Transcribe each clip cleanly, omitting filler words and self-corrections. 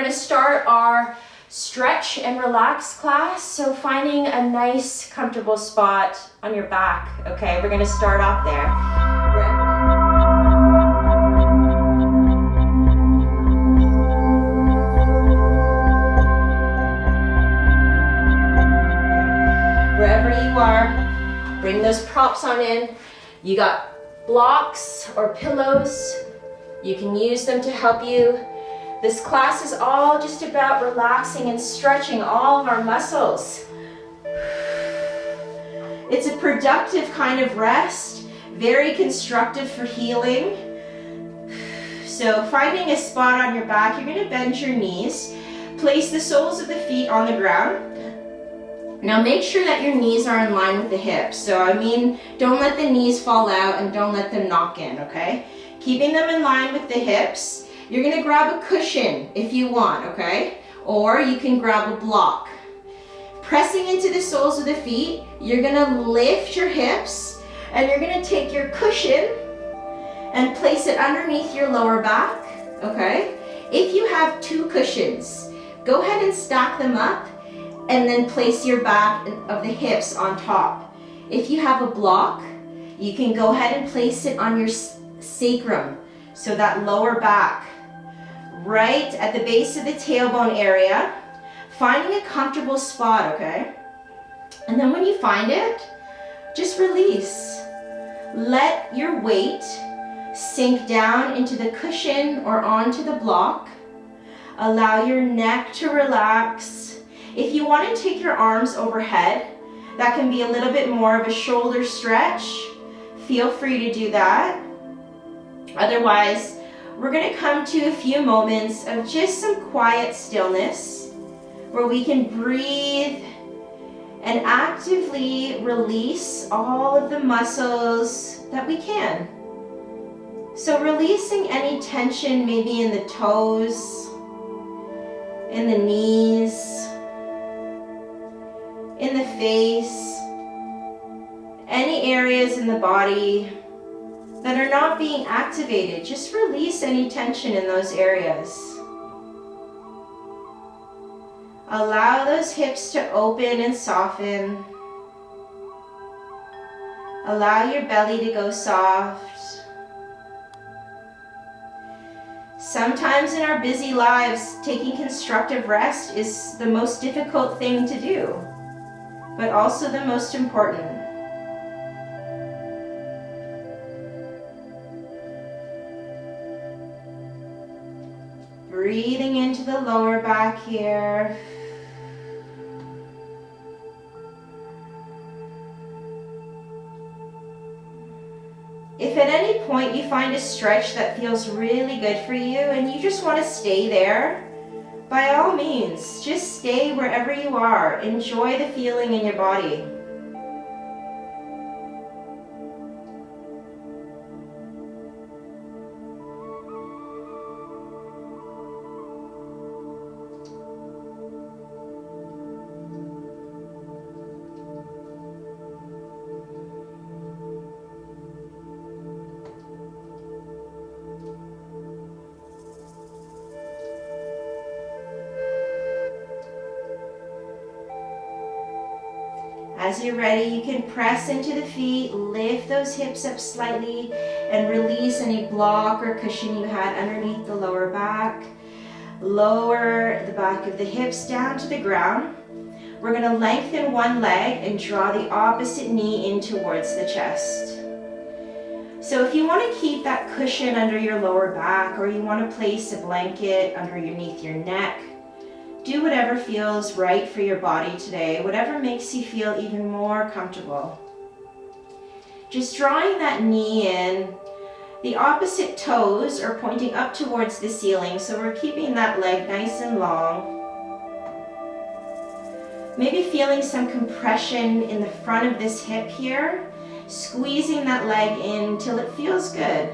going to start our stretch and relax class. So finding a nice, comfortable spot on your back. Okay, we're going to start off there. Wherever you are, bring those props on in. You got blocks or pillows. You can use them to help you. This class is all just about relaxing and stretching all of our muscles. It's a productive kind of rest, very constructive for healing. So finding a spot on your back, you're going to bend your knees. Place the soles of the feet on the ground. Now make sure that your knees are in line with the hips. So don't let the knees fall out and don't let them knock in, okay? Keeping them in line with the hips. You're gonna grab a cushion if you want, okay? Or you can grab a block. Pressing into the soles of the feet, you're gonna lift your hips and you're gonna take your cushion and place it underneath your lower back, okay? If you have two cushions, go ahead and stack them up and then place your back of the hips on top. If you have a block, you can go ahead and place it on your sacrum, so that lower back, right at the base of the tailbone area. Finding a comfortable spot, okay? And then when you find it, just release. Let your weight sink down into the cushion or onto the block. Allow your neck to relax. If you want to take your arms overhead, that can be a little bit more of a shoulder stretch. Feel free to do that. Otherwise, we're going to come to a few moments of just some quiet stillness where we can breathe and actively release all of the muscles that we can. So releasing any tension maybe in the toes, in the knees, in the face, any areas in the body that are not being activated. Just release any tension in those areas. Allow those hips to open and soften. Allow your belly to go soft. Sometimes in our busy lives, taking constructive rest is the most difficult thing to do, but also the most important. Breathing into the lower back here. If at any point you find a stretch that feels really good for you and you just want to stay there, by all means, just stay wherever you are. Enjoy the feeling in your body. As you're ready, you can press into the feet, lift those hips up slightly, and release any block or cushion you had underneath the lower back. Lower the back of the hips down to the ground. We're going to lengthen one leg and draw the opposite knee in towards the chest. So if you want to keep that cushion under your lower back, or you want to place a blanket underneath your neck, do whatever feels right for your body today, whatever makes you feel even more comfortable. Just drawing that knee in. The opposite toes are pointing up towards the ceiling, so we're keeping that leg nice and long. Maybe feeling some compression in the front of this hip here, squeezing that leg in till it feels good.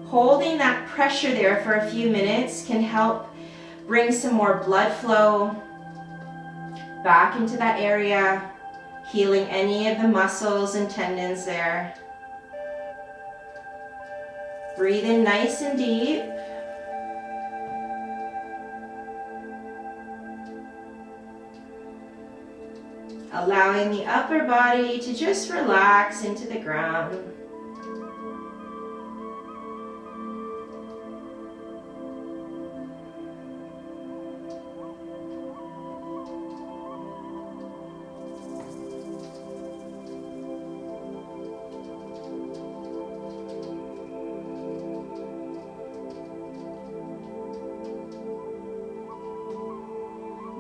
Holding that pressure there for a few minutes can help bring some more blood flow back into that area, healing any of the muscles and tendons there. Breathe in nice and deep. allowing the upper body to just relax into the ground.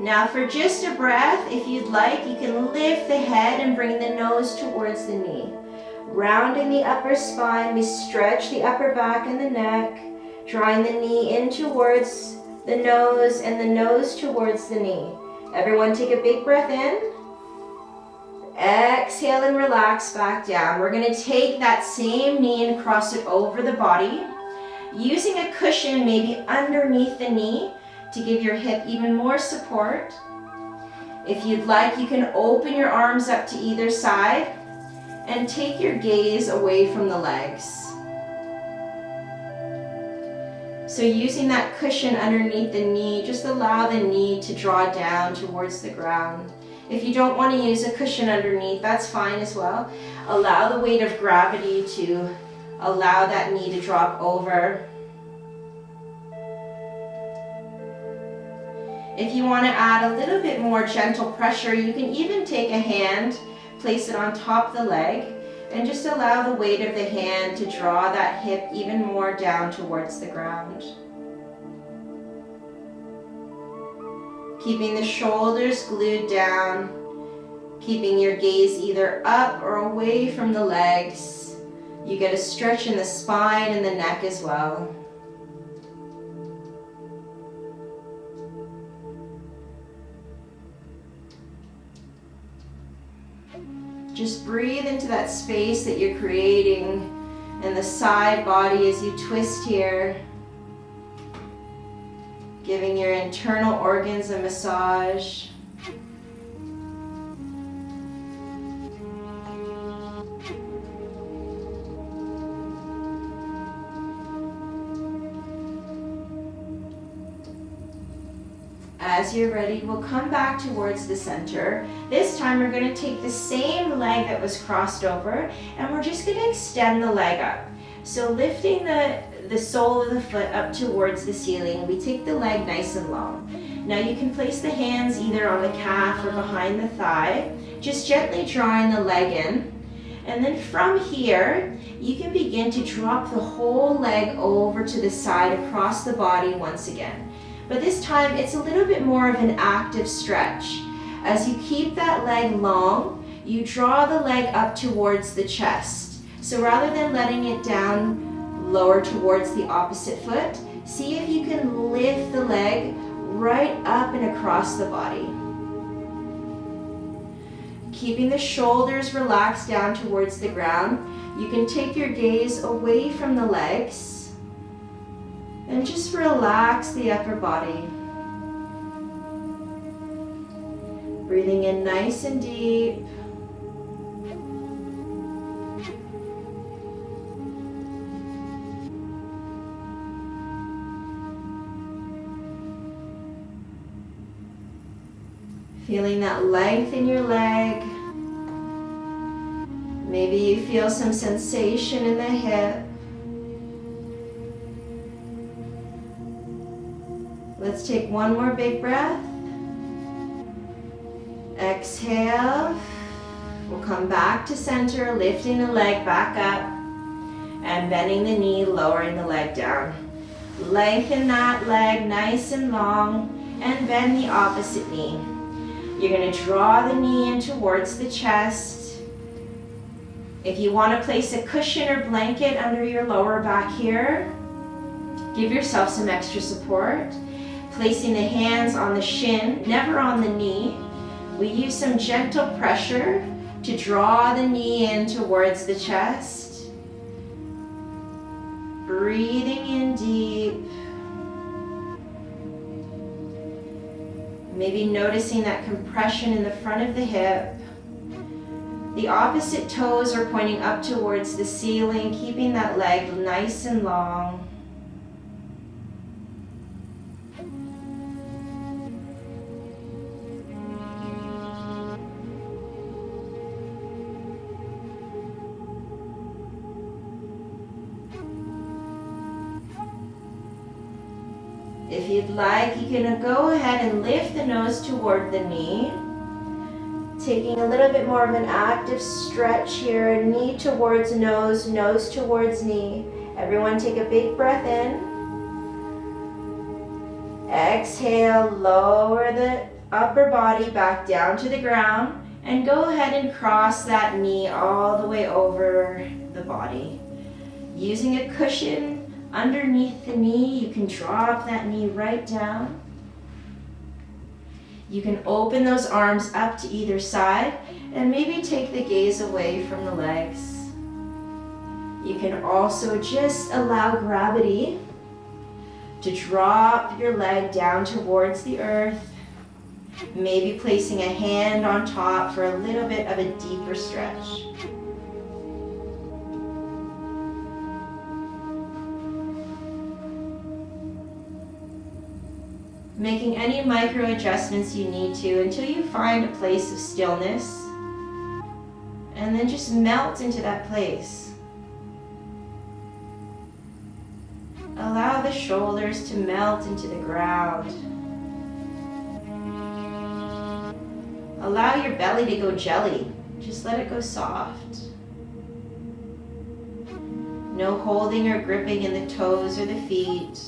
Now for just a breath, if you'd like, you can lift the head and bring the nose towards the knee. Rounding the upper spine, we stretch the upper back and the neck, drawing the knee in towards the nose and the nose towards the knee. Everyone take a big breath in. Exhale and relax back down. We're going to take that same knee and cross it over the body, using a cushion maybe underneath the knee to give your hip even more support. If you'd like, you can open your arms up to either side and take your gaze away from the legs. So using that cushion underneath the knee, just allow the knee to draw down towards the ground. If you don't want to use a cushion underneath, that's fine as well. Allow the weight of gravity to allow that knee to drop over. If you want to add a little bit more gentle pressure, you can even take a hand, place it on top of the leg, and just allow the weight of the hand to draw that hip even more down towards the ground. Keeping the shoulders glued down, keeping your gaze either up or away from the legs. You get a stretch in the spine and the neck as well. Just breathe into that space that you're creating in the side body as you twist here, giving your internal organs a massage. As you're ready, we'll come back towards the center. This time we're going to take the same leg that was crossed over and we're just going to extend the leg up. So lifting the sole of the foot up towards the ceiling, we take the leg nice and long. Now you can place the hands either on the calf or behind the thigh, just gently drawing the leg in. And then from here, you can begin to drop the whole leg over to the side across the body once again. But this time, it's a little bit more of an active stretch. As you keep that leg long, you draw the leg up towards the chest. So rather than letting it down lower towards the opposite foot, see if you can lift the leg right up and across the body. Keeping the shoulders relaxed down towards the ground, you can take your gaze away from the legs and just relax the upper body. Breathing in nice and deep. Feeling that length in your leg. Maybe you feel some sensation in the hip. Let's take one more big breath. Exhale. We'll come back to center, lifting the leg back up and bending the knee, lowering the leg down. Lengthen that leg nice and long and bend the opposite knee. You're going to draw the knee in towards the chest. If you want to place a cushion or blanket under your lower back here, give yourself some extra support. Placing the hands on the shin, never on the knee. We use some gentle pressure to draw the knee in towards the chest. Breathing in deep. Maybe noticing that compression in the front of the hip. The opposite toes are pointing up towards the ceiling, keeping that leg nice and long. If you'd like, you can go ahead and lift the nose toward the knee. Taking a little bit more of an active stretch here, knee towards nose, nose towards knee. Everyone take a big breath in. Exhale, lower the upper body back down to the ground and go ahead and cross that knee all the way over the body. Using a cushion underneath the knee, you can drop that knee right down. You can open those arms up to either side and maybe take the gaze away from the legs. You can also just allow gravity to drop your leg down towards the earth, maybe placing a hand on top for a little bit of a deeper stretch. Making any micro adjustments you need to until you find a place of stillness, and then just melt into that place. Allow the shoulders to melt into the ground. Allow your belly to go jelly. Just let it go soft. No holding or gripping in the toes or the feet.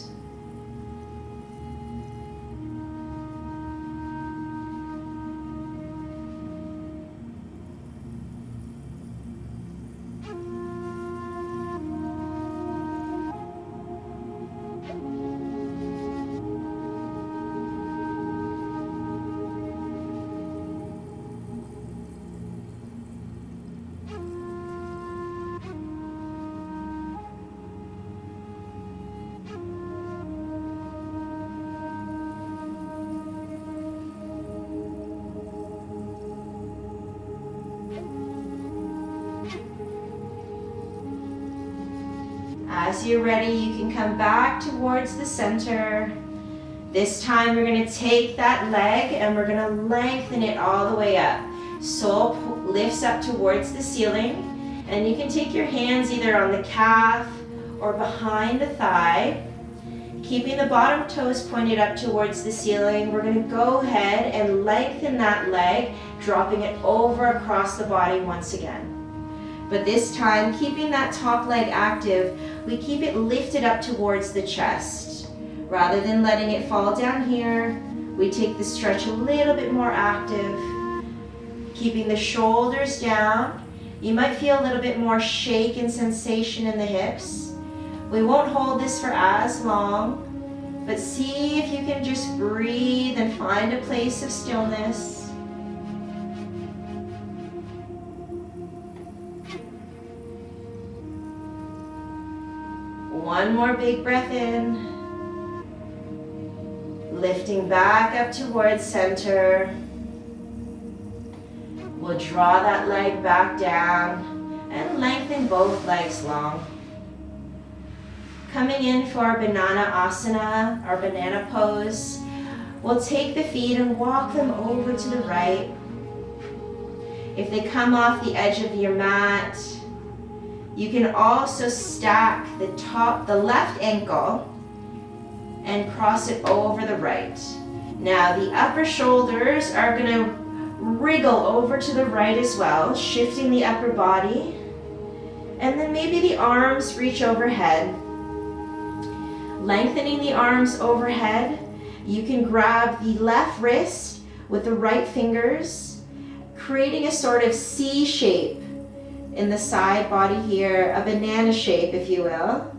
As you're ready, you can come back towards the center. This time we're going to take that leg and we're going to lengthen it all the way up. Sole lifts up towards the ceiling, and you can take your hands either on the calf or behind the thigh. Keeping the bottom toes pointed up towards the ceiling, we're going to go ahead and lengthen that leg, dropping it over across the body once again. But this time, keeping that top leg active, we keep it lifted up towards the chest. Rather than letting it fall down here, we take the stretch a little bit more active. Keeping the shoulders down. You might feel a little bit more shake and sensation in the hips. We won't hold this for as long, but see if you can just breathe and find a place of stillness. One more big breath in. Lifting back up towards center. We'll draw that leg back down and lengthen both legs long. Coming in for our banana asana, our banana pose. We'll take the feet and walk them over to the right. If they come off the edge of your mat, you can also stack the left ankle and cross it over the right. Now the upper shoulders are going to wriggle over to the right as well, shifting the upper body. And then maybe the arms reach overhead. Lengthening the arms overhead, you can grab the left wrist with the right fingers, creating a sort of C shape in the side body here, a banana shape, if you will.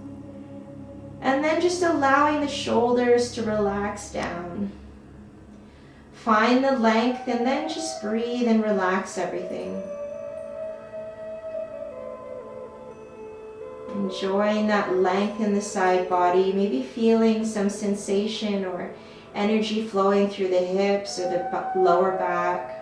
And then just allowing the shoulders to relax down. Find the length and then just breathe and relax everything. Enjoying that length in the side body, maybe feeling some sensation or energy flowing through the hips or the lower back.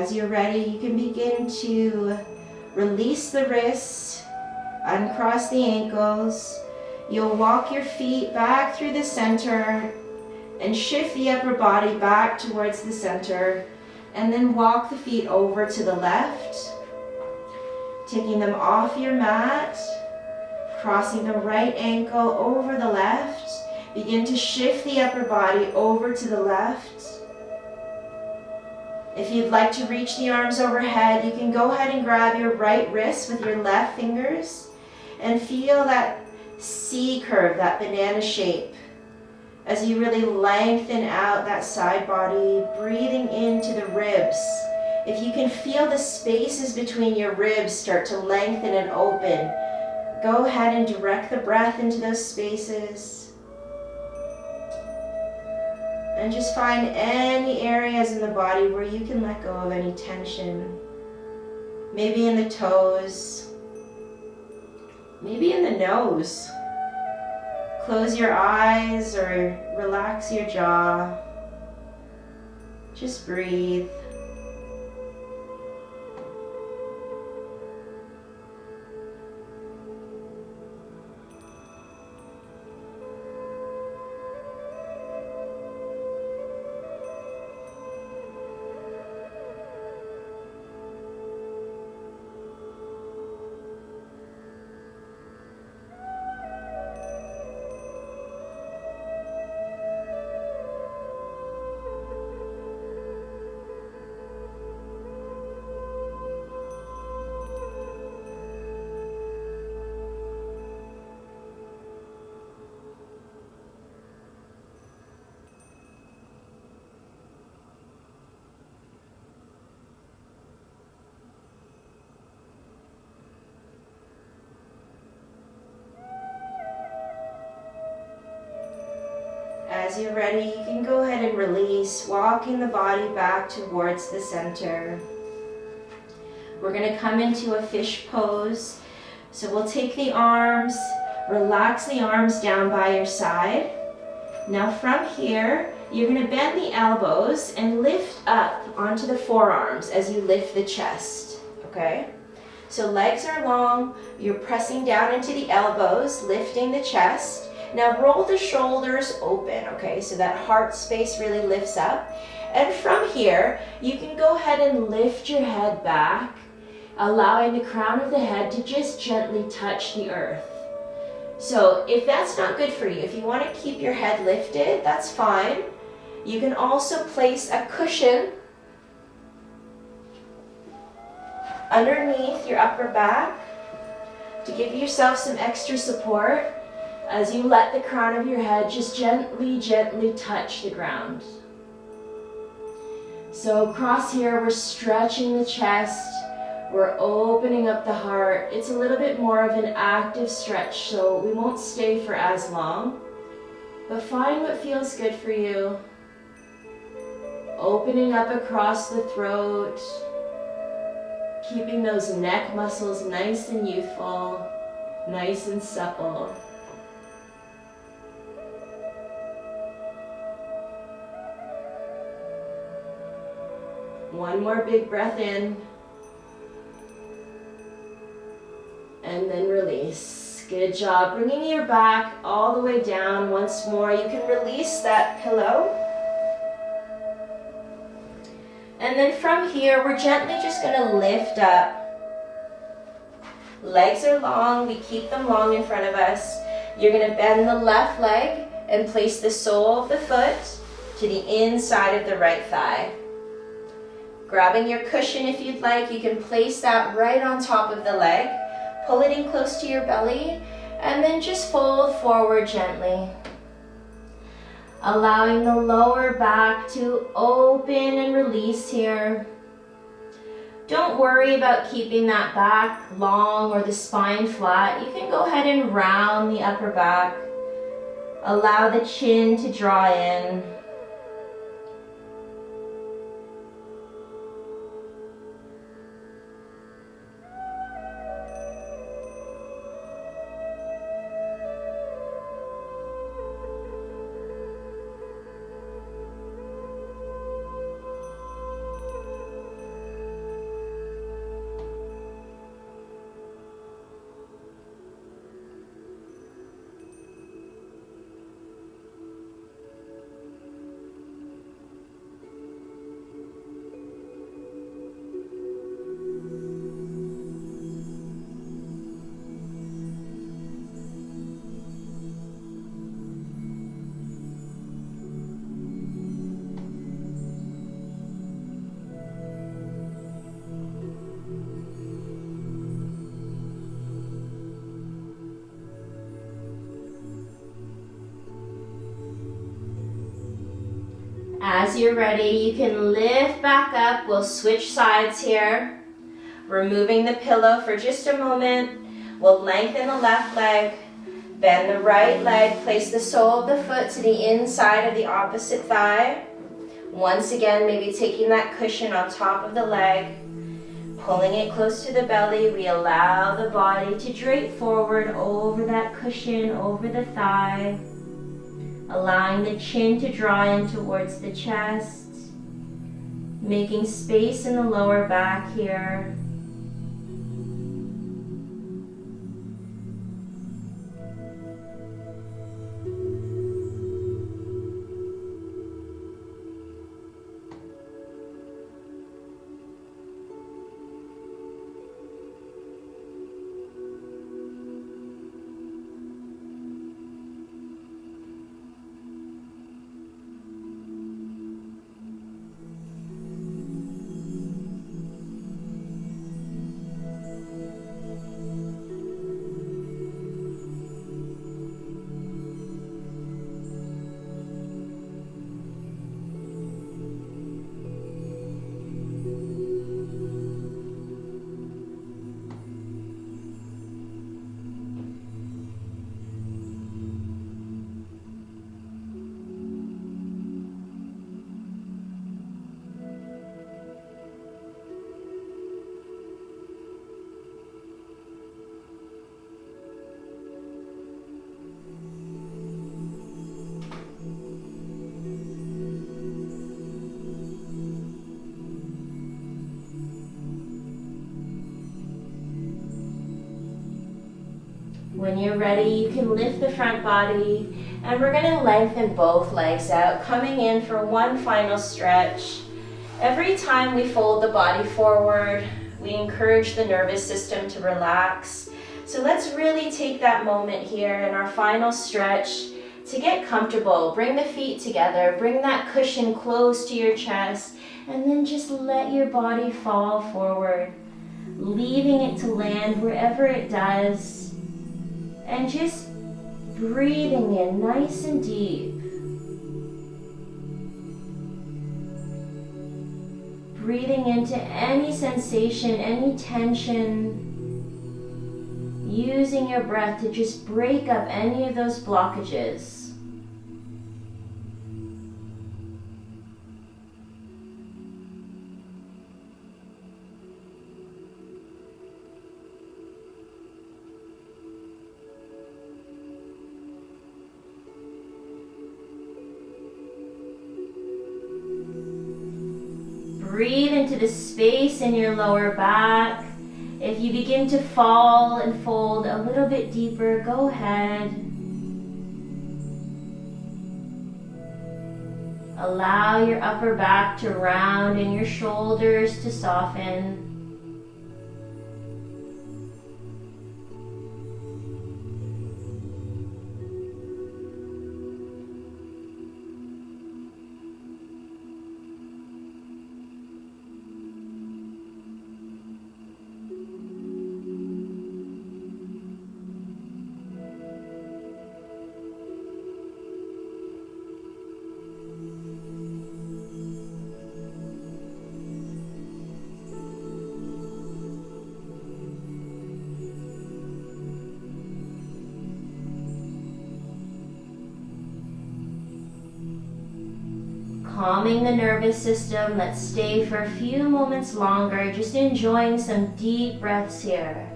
As you're ready, you can begin to release the wrists, uncross the ankles. You'll walk your feet back through the center and shift the upper body back towards the center, and then walk the feet over to the left, taking them off your mat, crossing the right ankle over the left. Begin to shift the upper body over to the left. If you'd like to reach the arms overhead, you can go ahead and grab your right wrist with your left fingers and feel that C curve, that banana shape, as you really lengthen out that side body, breathing into the ribs. If you can feel the spaces between your ribs start to lengthen and open, go ahead and direct the breath into those spaces. And just find any areas in the body where you can let go of any tension. Maybe in the toes, maybe in the nose. Close your eyes or relax your jaw. Just breathe. As you're ready, you can go ahead and release, walking the body back towards the center. We're going to come into a fish pose. So we'll take the arms, relax the arms down by your side. Now from here, you're going to bend the elbows and lift up onto the forearms as you lift the chest, okay? So legs are long, you're pressing down into the elbows, lifting the chest. Now roll the shoulders open, okay, so that heart space really lifts up. And from here, you can go ahead and lift your head back, allowing the crown of the head to just gently touch the earth. So if that's not good for you, if you want to keep your head lifted, that's fine. You can also place a cushion underneath your upper back to give yourself some extra support as you let the crown of your head just gently, gently touch the ground. So across here, we're stretching the chest, we're opening up the heart. It's a little bit more of an active stretch, so we won't stay for as long. But find what feels good for you. Opening up across the throat, keeping those neck muscles nice and youthful, nice and supple. One more big breath in. And then release. Good job. Bringing your back all the way down once more. You can release that pillow. And then from here, we're gently just going to lift up. Legs are long. We keep them long in front of us. You're going to bend the left leg and place the sole of the foot to the inside of the right thigh. Grabbing your cushion if you'd like, you can place that right on top of the leg. Pull it in close to your belly, and then just fold forward gently. Allowing the lower back to open and release here. Don't worry about keeping that back long or the spine flat. You can go ahead and round the upper back. Allow the chin to draw in. As you're ready, you can lift back up. We'll switch sides here. Removing the pillow for just a moment. We'll lengthen the left leg, bend the right leg, place the sole of the foot to the inside of the opposite thigh. Once again, maybe taking that cushion on top of the leg, pulling it close to the belly. We allow the body to drape forward over that cushion, over the thigh. Allowing the chin to draw in towards the chest, making space in the lower back here. When you're ready, you can lift the front body, and we're going to lengthen both legs out, coming in for one final stretch. Every time we fold the body forward, we encourage the nervous system to relax. So let's really take that moment here in our final stretch to get comfortable. Bring the feet together, bring that cushion close to your chest, and then just let your body fall forward, leaving it to land wherever it does. And just breathing in nice and deep. Breathing into any sensation, any tension. Using your breath to just break up any of those blockages. Breathe into the space in your lower back. If you begin to fall and fold a little bit deeper, go ahead. Allow your upper back to round and your shoulders to soften. Calming the nervous system, let's stay for a few moments longer, just enjoying some deep breaths here.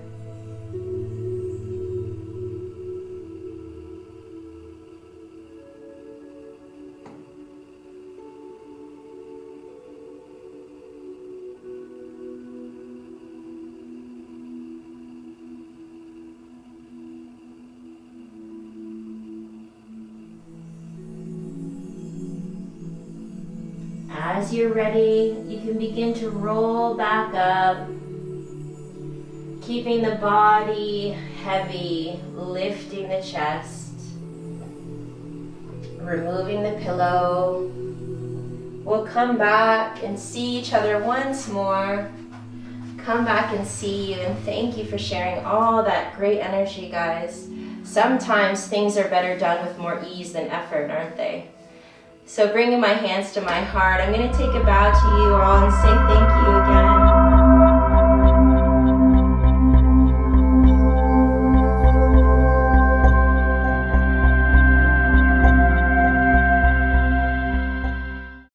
As you're ready, you can begin to roll back up, keeping the body heavy, lifting the chest, removing the pillow. We'll come back and see each other once more. Come back and see you, and thank you for sharing all that great energy, guys. Sometimes things are better done with more ease than effort, aren't they? So bringing my hands to my heart, I'm going to take a bow to you all and say thank you again.